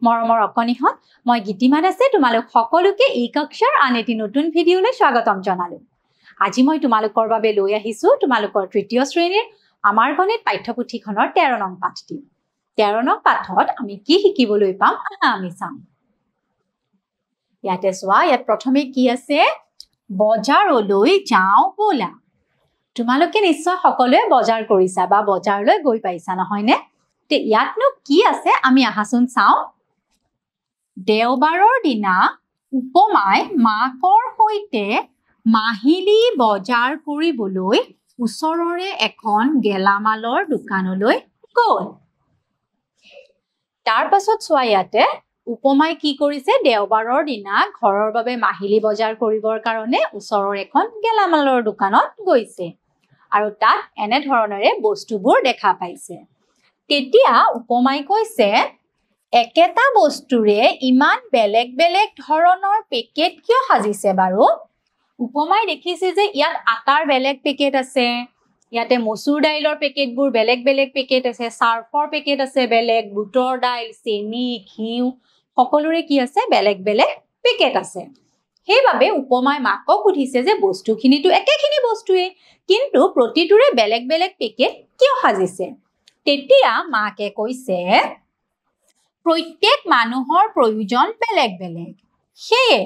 মৰমৰ অকণিহঁত মই গীতিমা দাসে তোমালোক সকলোকে এই কক্ষাৰ আন এটি নতুন ভিডিঅ'লৈ স্বাগতম জনালো। আজি মই তোমালোকৰ বাবে লৈ আহিছো তোমালোকৰ তৃতীয় শ্ৰেণীৰ আমাৰ গণিত পাঠ্যপুথিখনৰ 13 নং পাঠটি। 13 নং পাঠত আমি কি শিকিবলৈ পাম আমি চাম। ইয়াতে চোৱা, ইয়াত প্ৰথমে কি আছে, বজাৰলৈ যাওঁ বলা। তোমালোকে নিশ্চয় সকলোৱে বজাৰ কৰিছা বা বজাৰলৈ গৈ পাইছা নহয়নে? তে ইয়াতনো কি আছে আমি আহাচোন চাওঁ। দেওবাৰৰ দিনা উপমাই মাকৰ সৈতে মাহিলী বজাৰ কৰিবলৈ ওচৰৰে এখন গেলামালৰ দোকানলৈ গ'ল। তাৰ পাছত চোৱা, ইয়াতে উপমাই কি কৰিছে, দেওবাৰৰ দিনা ঘৰৰ বাবে মাহিলী বজাৰ কৰিবৰ কাৰণে ওচৰৰ এখন গেলামালৰ দোকানত গৈছে আৰু তাত এনে ধৰণেৰে বস্তুবোৰ দেখা পাইছে। তেতিয়া উপমাই কৈছে, একেটা বস্তুৰে ইমান বেলেগ বেলেগ ধৰণৰ পেকেট কিয় সাজিছে বাৰু? উপমাই দেখিছে যে ইয়াত আটাৰ বেলেগ পেকেট আছে, ইয়াতে মচুৰ দাইলৰ পেকেটবোৰ বেলেগ বেলেগ পেকেট আছে, চাৰ্ফৰ পেকেট আছে বেলেগ, বুটৰ দাইল, চেনি, ঘিউ সকলোৰে কি আছে, বেলেগ বেলেগ পেকেট আছে। সেইবাবে উপমাই মাকক সুধিছে যে বস্তুখিনিতো একেখিনি বস্তুৱে, কিন্তু প্ৰতিটোৰে বেলেগ বেলেগ পেকেট কিয় সাজিছে? তেতিয়া মাকে কৈছে, প্ৰত্যেক মানুহৰ প্ৰয়োজন বেলেগ বেলেগ, সেয়ে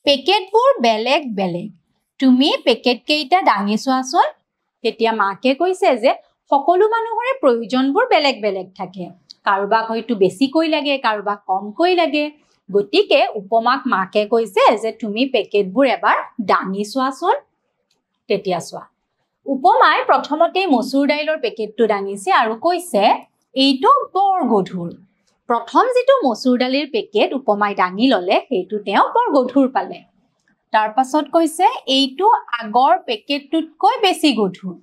পেকেটবোৰ বেলেগ বেলেগ। তুমি পেকেট কেইটা দাঙি চোৱাচোন। তেতিয়া মাকে কৈছে যে সকলো মানুহৰে প্ৰয়োজনবোৰ বেলেগ বেলেগ থাকে, কাৰোবাক হয়তো বেছিকৈ লাগে, কাৰোবাক কমকৈ লাগে। গতিকে উপমাক মাকে কৈছে যে তুমি পেকেটবোৰ এবাৰ দাঙি চোৱাচোন। তেতিয়া চোৱা, উপমাই প্ৰথমতে মচুৰ দাইলৰ পেকেটটো দাঙিছে আৰু কৈছে এইটো বৰ গধুৰ। প্ৰথম যিটো মচুৰ দালিৰ পেকেট উপমাই দাঙি ললে সেইটো তেওঁ বৰ গধুৰ পালে। তাৰ পাছত কৈছে এইটো আগৰ পেকেটটোতকৈ বেছি গধুৰ,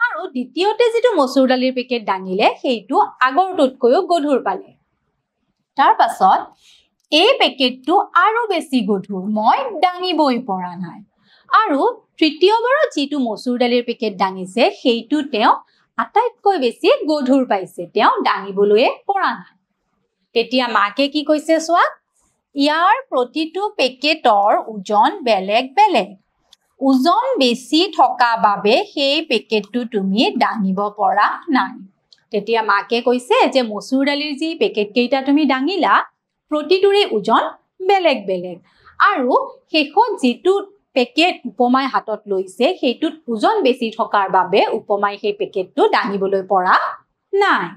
আৰু দ্বিতীয়তে যিটো মচুৰ দালিৰ পেকেট দাঙিলে সেইটো আগৰটোতকৈও গধুৰ পালে। তাৰ পাছত এই পেকেটটো আৰু বেছি গধুৰ, মই দাঙিবই পৰা নাই। আৰু তৃতীয়বাৰত যিটো মচুৰ দালিৰ পেকেট দাঙিছে সেইটো তেওঁ আটাইতকৈ বেছি গধুৰ পাইছে, তেওঁ দাঙিবলৈ পৰা নাই। তেতিয়া মাকে কি কৈছে চোৱা, ইয়াৰ প্ৰতিটো পেকেটৰ ওজন বেলেগ বেলেগ, ওজন বেছি থকা বাবে সেই পেকেটটো তুমি দাঙিব পৰা নাই। তেতিয়া মাকে কৈছে যে মচুৰ দালিৰ যি পেকেট কেইটা তুমি দাঙিলা প্ৰতিটোৰে ওজন বেলেগ বেলেগ, আৰু শেষত যিটো পেকেট উপমাই হাতত লৈছে সেইটোত ওজন বেছি থকাৰ বাবে উপমাই সেই পেকেটটো দাঙিবলৈ পৰা নাই।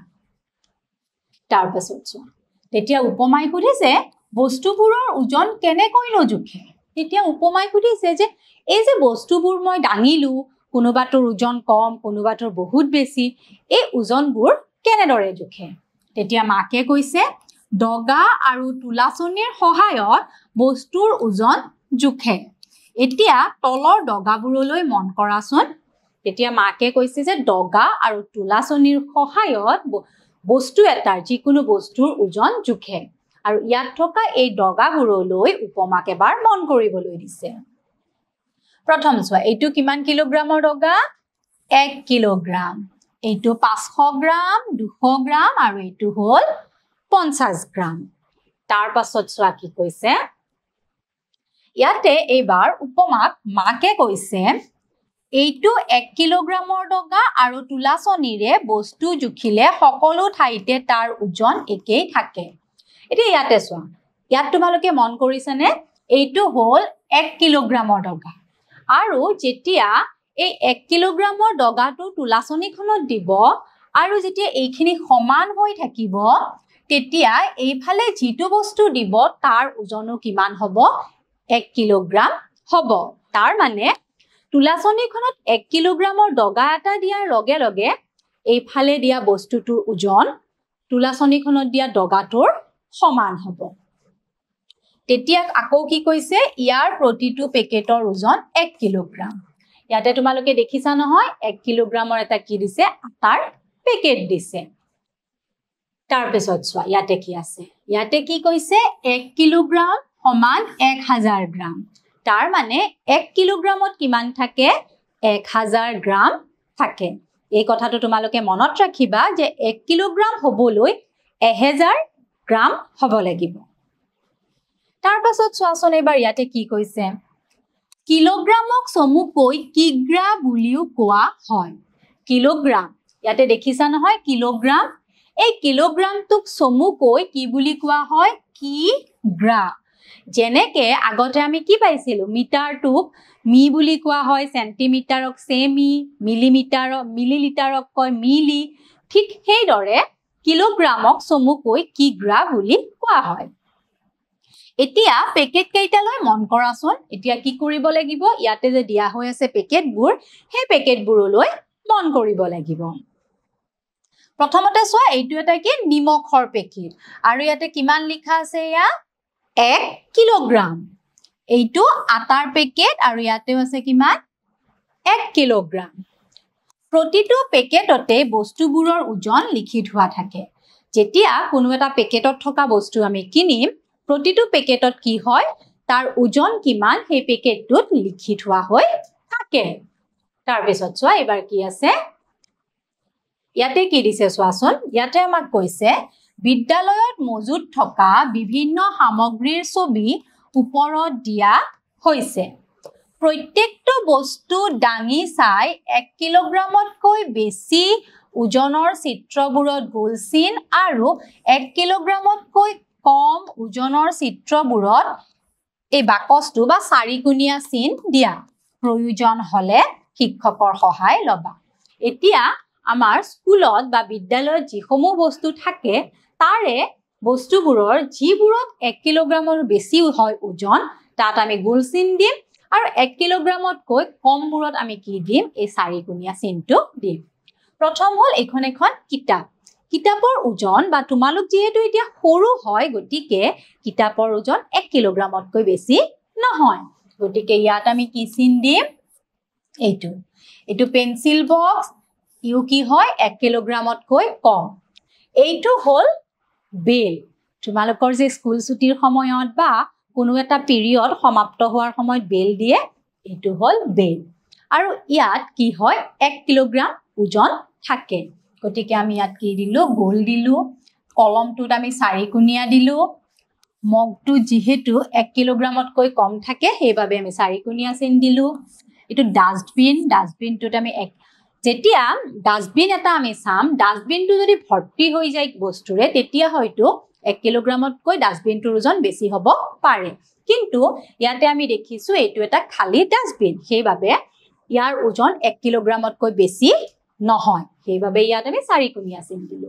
তাৰ পাছত চোৱা, তেতিয়া উপমাই সুধিছে বস্তুবোৰৰ ওজন কেনেকৈনো জোখে? তেতিয়া উপমাই সুধিছে যে এই যে বস্তুবোৰ মই দাঙিলো, কোনোবাটোৰ ওজন কম, কোনোবাটোৰ বহুত বেছি, এই ওজনবোৰ কেনেদৰে জোখে? তেতিয়া মাকে কৈছে ডগা আৰু তুলাচনীৰ সহায়ত বস্তুৰ ওজন জোখে। এতিয়া তলৰ ডগাবোৰলৈ মন কৰাচোন। তেতিয়া মাকে কৈছে যে ডগা আৰু তুলাচনীৰ সহায়ত বস্তু এটাৰ, যিকোনো বস্তুৰ ওজন জোখে। আৰু ইয়াত থকা এই ডগাবোৰলৈ উপমাক এবাৰ মন কৰিবলৈ দিছে। প্ৰথম চোৱা, এইটো কিমান কিলোগ্ৰামৰ ডগা? 1 কিলোগ্ৰাম। এইটো 500 গ্ৰাম, 200 গ্ৰাম আৰু এইটো হ'ল 50 গ্ৰাম। তাৰ পাছত চোৱা কি কৈছে, ইয়াতে এইবাৰ উপমাক মাকে কৈছে এইটো 1 কিলোগ্ৰামৰ ডগা আৰু তুলাচনীৰে বস্তু জুখিলে সকলো ঠাইতে তাৰ ওজন একেই থাকে। এতিয়া ইয়াতে চোৱা, ইয়াত তোমালোকে মন কৰিছানে, এইটো হ'ল 1 কিলোগ্ৰামৰ ডগা, আৰু যেতিয়া এই 1 কিলোগ্ৰামৰ ডগাটো তুলাচনীখনত দিব আৰু যেতিয়া এইখিনি সমান হৈ থাকিব, তেতিয়া এইফালে যিটো বস্তু দিব তাৰ ওজনো কিমান হ'ব? 1 কিলোগ্ৰাম হ'ব। তাৰ মানে তুলাচনীখনত 1 কিলোগ্ৰামৰ ডগা এটা দিয়াৰ লগে লগে এইফালে দিয়া বস্তুটোৰ ওজন তুলাচনীখনত দিয়া ডগাটোৰ সমান হ'ব। তেতিয়া আকৌ কি কৈছে, ইয়াৰ প্ৰতিটো পেকেটৰ ওজন 1 কিলোগ্ৰাম। ইয়াতে তোমালোকে দেখিছা নহয়, 1 কিলোগ্ৰামৰ এটা কি দিছে, আটাৰ পেকেট দিছে। তাৰ পিছত চোৱা, ইয়াতে কি আছে, ইয়াতে কি কৈছে 1 কিলোগ্ৰাম সমান 1000 গ্ৰাম। তাৰ মানে 1 কিলোগ্ৰামত কিমান থাকে? 1000 গ্ৰাম থাকে। এই কথাটো তোমালোকে মনত ৰাখিবা যে 1 কিলোগ্ৰাম হ'বলৈ 1000 গ্ৰাম হ'ব লাগিব তাৰ পাছত চোৱাচোন এবাৰ ইয়াতে কি কৈছে কিলোগ্ৰামক চমুকৈ কিগ্ৰা বুলিও কোৱা হয় কিলোগ্ৰাম ইয়াতে দেখিছা নহয় কিলোগ্ৰাম এই কিলোগ্ৰামটোক চমুকৈ কি বুলি কোৱা হয় কিগ্ৰা যেনেকে আগতে আমি কি পাইছিলো মিটাৰটোক মি বুলি কোৱা হয় সেন্টিমিটাৰক সেমি মিলিলিটাৰক কয় মিলি ঠিক সেইদৰে কিলোগ্ৰামক চমুকৈ কিগ্ৰা বুলি কোৱা হয় এতিয়া পেকেট কেইটালৈ মন কৰাচোন এতিয়া কি কৰিব লাগিব ইয়াতে যে দিয়া হৈ আছে পেকেটবোৰ সেই পেকেটবোৰলৈ মন কৰিব লাগিব প্ৰথমতে চোৱা এইটো এটা কি নিমখৰ পেকেট আৰু ইয়াতে কিমান লিখা আছে ইয়া 1 কিলোগ্ৰাম এইটো আটাৰ পেকেট আৰু ইয়াতেও আছে কিমান 1 কিলোগ্ৰাম প্ৰতিটো পেকেটতে বস্তুবোৰৰ ওজন লিখি থোৱা থাকে যেতিয়া কোনো এটা পেকেটত থকা বস্তু আমি কিনিম প্ৰতিটো পেকেটত কি হয় তাৰ ওজন কিমান সেই পেকেটটোত লিখি থোৱা হৈ থাকে তাৰ পিছত চোৱা এবাৰ কি আছে ইয়াতে কি দিছে চোৱাচোন ইয়াতে আমাক কৈছে বিদ্যালয়ত মজুত থকা বিভিন্ন সামগ্ৰীৰ ছবি ওপৰত দিয়া হৈছে প্ৰত্যেকটো বস্তু দাঙি চাই 1 কিলোগ্ৰামতকৈ বেছি ওজনৰ চিত্ৰবোৰত গোল চিন আৰু 1 কিলোগ্ৰামতকৈ কম ওজনৰ চিত্ৰবোৰত এই বাকচটো বা চাৰিকোণীয়া চিন দিয়া প্ৰয়োজন হলে শিক্ষকৰ সহায় লবা এতিয়া আমাৰ স্কুলত বা বিদ্যালয়ত যিসমূহ বস্তু থাকে তাৰে বস্তুবোৰৰ যিবোৰত 1 কিলোগ্ৰামৰ বেছি হয় ওজন তাত আমি গোল চিন দিম আৰু 1 কিলোগ্ৰামতকৈ কমবোৰত আমি কি দিম এই চাৰিকোণীয়া চিনটো দিম প্ৰথম হল এখন কিতাপ কিতাপৰ ওজন বা তোমালোক যেহেতু এতিয়া সৰু হয় গতিকে কিতাপৰ ওজন 1 কিলোগ্ৰামতকৈ বেছি নহয় গতিকে ইয়াত আমি কি চিন দিম এইটো পেন্সিল বক্স ইউ কি হয় 1 কিলোগ্ৰামতকৈ কম এইটো হল বেল তোমালোকৰ যে স্কুল ছুটিৰ সময়ত বা কোনো এটা পিৰিয়ড সমাপ্ত হোৱাৰ সময়ত বেল দিয়ে এইটো হল বেল আৰু ইয়াত কি হয় 1 কিলোগ্ৰাম ওজন থাকে গতিকে আমি ইয়াত কি দিলো গোল দিলো কলমটোত আমি চাৰিকোণীয়া দিলো মগটো যেহেতু 1 কিলোগ্ৰামতকৈ কম থাকে সেইবাবে আমি চাৰিকোণীয়া চিন দিলো এটো ডাষ্টবিনটোত আমি যেতিয়া ডাষ্টবিন এটা আমি চাম ডাষ্টবিনটো যদি ভৰ্তি হৈ যায় বস্তুৰে তেতিয়া হয়তো 1 কিলোগ্ৰামতকৈ ডাষ্টবিনটোৰ ওজন বেছি হ'ব পাৰে কিন্তু ইয়াতে আমি দেখিছো এইটো এটা খালি ডাষ্টবিন সেইবাবে ইয়াৰ ওজন 1 কিলোগ্ৰামতকৈ বেছি নহয় সেইবাবে ইয়াত আমি চাৰিকোণীয়া চিন দিলো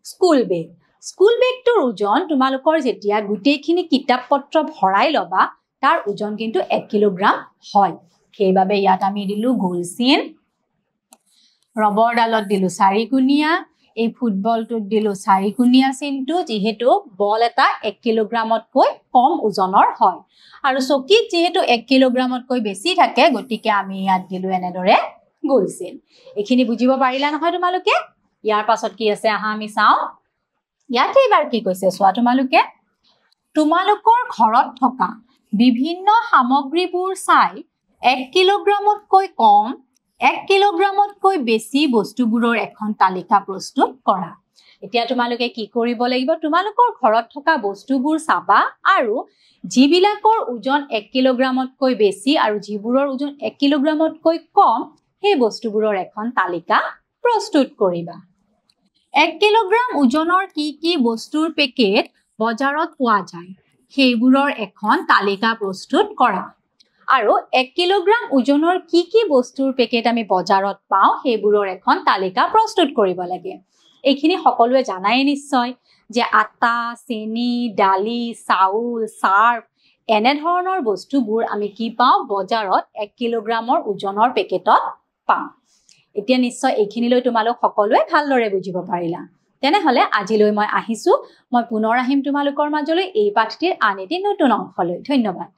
স্কুল বেগটোৰ ওজন তোমালোকৰ যেতিয়া গুটেইখিনি কিতাপ পত্ৰ ভৰাই লবা তাৰ ওজন কিন্তু 1 কিলোগ্ৰাম হয় সেইবাবে ইয়াত আমি দিলো গোল চিন ৰবৰ ডালত দিলো চাৰিকোণীয়া এই ফুটবলটোত দিলো চাৰিকোণীয়া চিনটো যেহেতু বল এটা 1 কিলোগ্ৰামতকৈ কম ওজনৰ হয় আৰু চকীত যেহেতু 1 কিলোগ্ৰামতকৈ বেছি থাকে গতিকে আমি ইয়াত দিলো এনেদৰে গোল চিন এখিনি বুজিব পাৰিলা নহয় তোমালোকে ইয়াৰ পাছত কি আছে আহা আমি চাও ইয়াতে এবাৰ কি কৈছে চোৱা তোমালোকৰ ঘৰত থকা বিভিন্ন সামগ্ৰীবোৰ চাই 1 কিলোগ্ৰামতকৈ কম 1 কিলোগ্ৰামতকৈ বেছি বস্তুবোৰৰ এখন তালিকা প্ৰস্তুত কৰা এতিয়া তোমালোকে কি কৰিব লাগিব তোমালোকৰ ঘৰত থকা বস্তুবোৰ চাবা আৰু যিবিলাকৰ ওজন 1 কিলোগ্ৰামতকৈ বেছি আৰু যিবোৰৰ ওজন 1 কিলোগ্ৰামতকৈ কম সেই বস্তুবোৰৰ এখন তালিকা প্ৰস্তুত কৰিবা 1 কিলোগ্ৰাম ওজনৰ কি বস্তুৰ পেকেট বজাৰত পোৱা যায় সেইবোৰৰ এখন তালিকা প্ৰস্তুত কৰা আৰু 1 কিলোগ্ৰাম ওজনৰ কি বস্তুৰ পেকেট আমি বজাৰত পাওঁ সেইবোৰৰ এখন তালিকা প্ৰস্তুত কৰিব লাগে এইখিনি সকলোৱে জানাই নিশ্চয় যে আটা চেনি ডালি চাউল সাৰ্ফ এনে ধৰণৰ বস্তুবোৰ আমি কি পাওঁ বজাৰত 1 কিলোগ্ৰামৰ ওজনৰ পেকেটত পাওঁ এতিয়া নিশ্চয় এইখিনিলৈ তোমালোক সকলোৱে ভালদৰে বুজিব পাৰিলা তেনেহলে আজিলৈ মই আহিছো মই পুনৰ আহিম তোমালোকৰ মাজলৈ এই পাঠটিৰ আন এটি নতুন অংশলৈ ধন্যবাদ